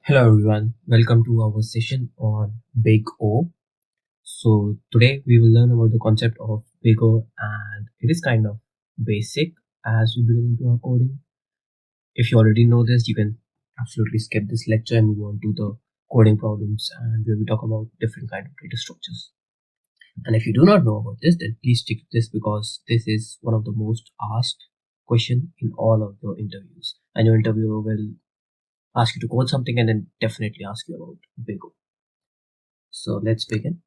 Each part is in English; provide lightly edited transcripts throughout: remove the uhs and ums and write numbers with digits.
Hello everyone, welcome to our session on Big O. So today we will learn about the concept of Big O, and it is kind of basic as we begin into our coding. If you already know this, you can absolutely skip this lecture and move on to the coding problems and where we talk about different kind of data structures. And if you do not know about this, then please stick to this because this is one of the most asked question in all of the interviews. And your interviewer will ask you to code something and then definitely ask you about Big O. So let's begin.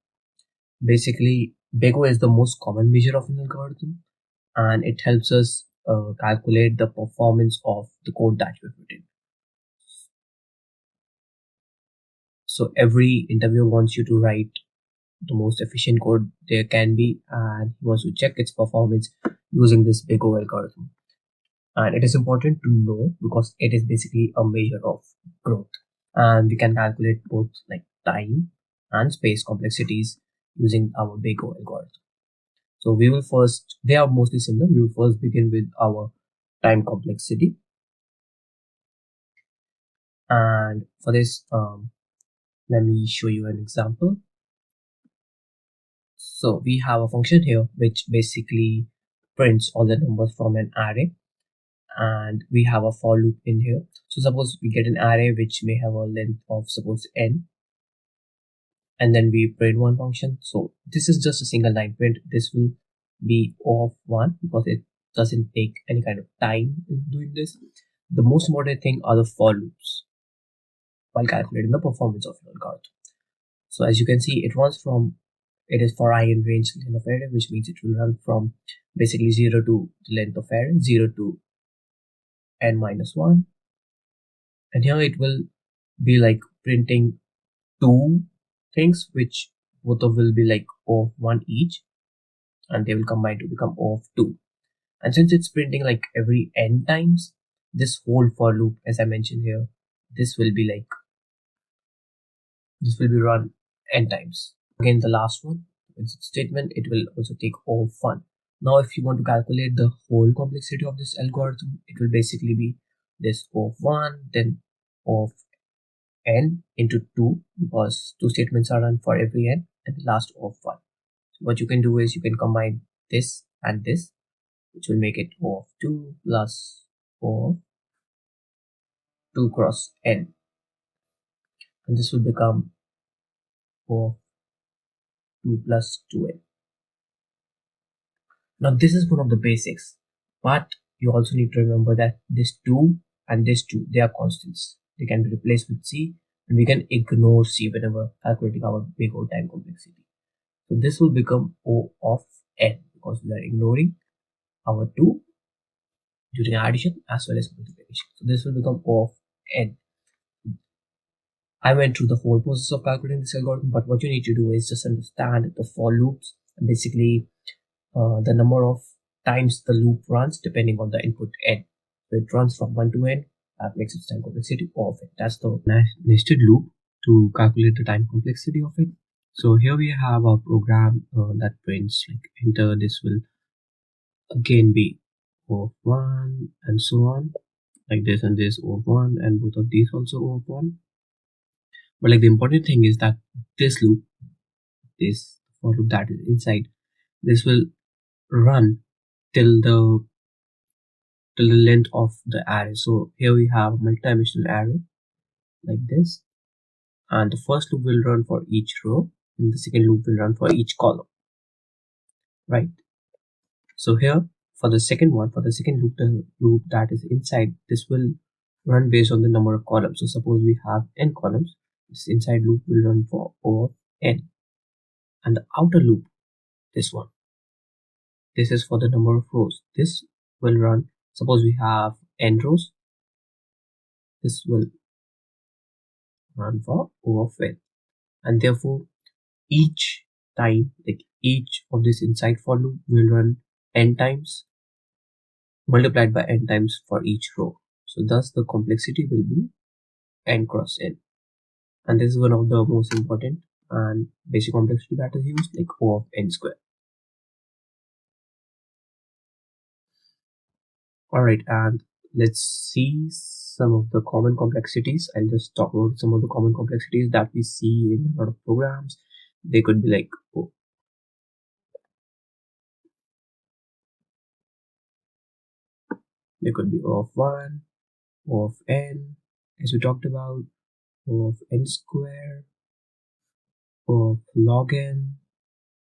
Basically, Big O is the most common measure of an algorithm, and it helps us calculate the performance of the code that we've written. So every interviewer wants you to write the most efficient code there can be, and he wants to check its performance using this Big O algorithm. And it is important to know because it is basically a measure of growth, and we can calculate both like time and space complexities using our Big O algorithm. So we will first, they are mostly similar. We will first begin with our time complexity. And for this, let me show you an example. So we have a function here which basically prints all the numbers from an array, and we have a for loop in here. So suppose we get an array which may have a length of suppose n, and then we print one function. So this is just a single line print. This will be O of 1 because it doesn't take any kind of time in doing this. The most important thing are the for loops while calculating the performance of your algorithm. So as you can see, it is for I in range length of array, which means it will run from basically 0 to the length of array, 0 to n minus 1. And here it will be like printing two things, which both of will be like O of 1 each, and they will combine to become O of 2. And since it's printing like every n times, this whole for loop, as I mentioned here, this will be run n times. Again, the last one, exit statement, it will also take O of 1. Now, if you want to calculate the whole complexity of this algorithm, it will basically be this O of 1, then O of n into 2, because two statements are run for every n, and the last O of 1. So what you can do is you can combine this and this, which will make it O of 2 plus O of 2 cross n, and this will become O of 2 plus 2n. Now this is one of the basics, but you also need to remember that this 2 and this 2, they are constants. They can be replaced with c, and we can ignore c whenever calculating our Big O time complexity. So this will become O of n because we are ignoring our 2 during addition as well as multiplication. So this will become O of n. I went through the whole process of calculating this algorithm, but what you need to do is just understand the for loops and basically the number of times the loop runs depending on the input n. So it runs from 1 to n, that makes its time complexity O of n. That's the nested loop to calculate the time complexity of it. So here we have a program that prints like enter, this will again be O of 1 and so on, like this and this O of 1, and both of these also O of 1. But like the important thing is that this loop, this for loop that is inside, this will run till the length of the array. So here we have a multi-dimensional array like this, and the first loop will run for each row, and the second loop will run for each column, right? So here for the second loop, the loop that is inside, this will run based on the number of columns. So suppose we have n columns, this inside loop will run for O of n, and the outer loop, this one, this is for the number of rows. This will run, suppose we have n rows, this will run for O of n, and therefore each time, like each of this inside for loop will run n times multiplied by n times for each row. So thus the complexity will be n cross n, and this is one of the most important and basic complexity that is used, like O of n square. Alright, and let's see some of the common complexities. I'll just talk about some of the common complexities that we see in a lot of programs. They could be like, they could be O of 1, O of n, as we talked about, O of n square, O of log n.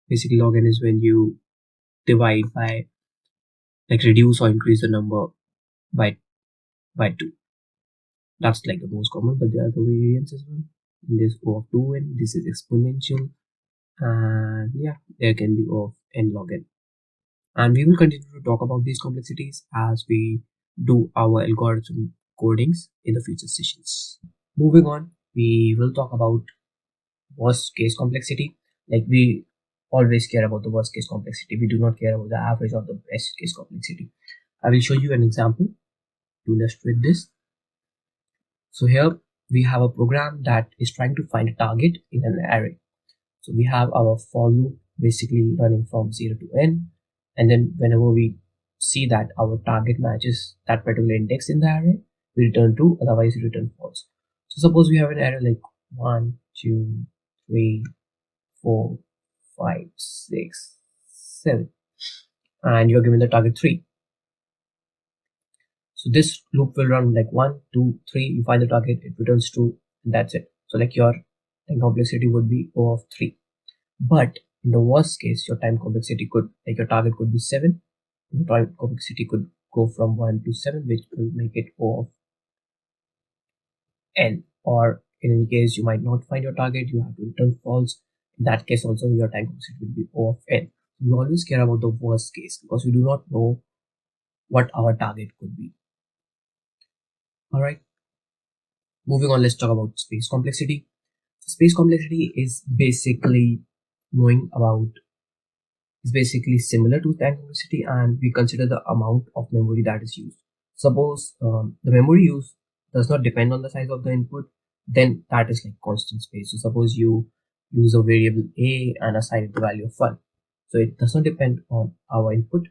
Basically, log n is when you divide by, like, reduce or increase the number by 2. That's like the most common, but there are other variants as well. And there's O of 2n, this is exponential, and yeah, there can be O of n log n. And we will continue to talk about these complexities as we do our algorithm codings in the future sessions. Moving on, we will talk about worst case complexity. Like, we always care about the worst case complexity. We do not care about the average or the best case complexity. I will show you an example to illustrate this. So here we have a program that is trying to find a target in an array. So we have our for loop basically running from 0 to n, and then whenever we see that our target matches that particular index in the array, we return true, otherwise we return false. So suppose we have an array like 1, 2, 3, 4, 5, 6, 7, and you're given the target 3. So this loop will run like 1, 2, 3, you find the target, it returns true, and that's it. So like your time complexity would be O of 3. But in the worst case, your time complexity could, like, your target could be 7. Your time complexity could go from 1 to 7, which will make it O of n. Or in any case, you might not find your target, you have to return false. In that case also, your time complexity will be O of n. We always care about the worst case because we do not know what our target could be. Alright, moving on, let's talk about space complexity. Space complexity is basically similar to time complexity, and we consider the amount of memory that is used. Suppose the memory used does not depend on the size of the input, then that is like constant space. So suppose you use a variable a and assign it the value of 1, so it does not depend on our input,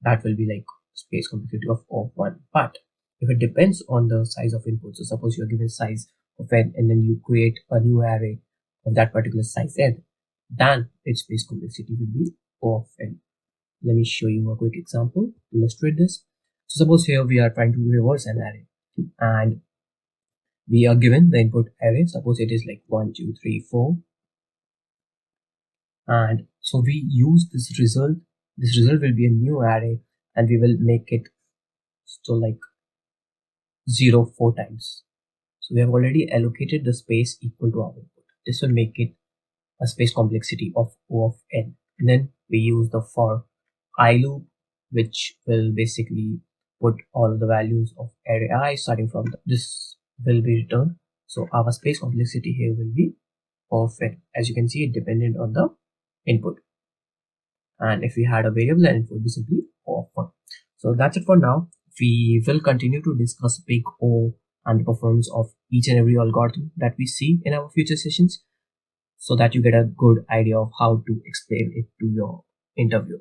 that will be like space complexity of 1. But if it depends on the size of input, so suppose you are given size of n and then you create a new array of that particular size n, then its space complexity will be O of n. Let me show you a quick example to illustrate this. So suppose here we are trying to reverse an array and we are given the input array. Suppose it is like 1, 2, 3, 4, and so we use this result. This result will be a new array and we will make it so like 0 4 times. So we have already allocated the space equal to our input. This will make it a space complexity of O of n. And then we use the for I loop, which will basically put all of the values of array I starting from this will be returned. So our space complexity here will be O of n. As you can see, it depended on the input. And if we had a variable, then it would be simply O of 1. So that's it for now. We will continue to discuss big O and the performance of each and every algorithm that we see in our future sessions, so that you get a good idea of how to explain it to your interviewer.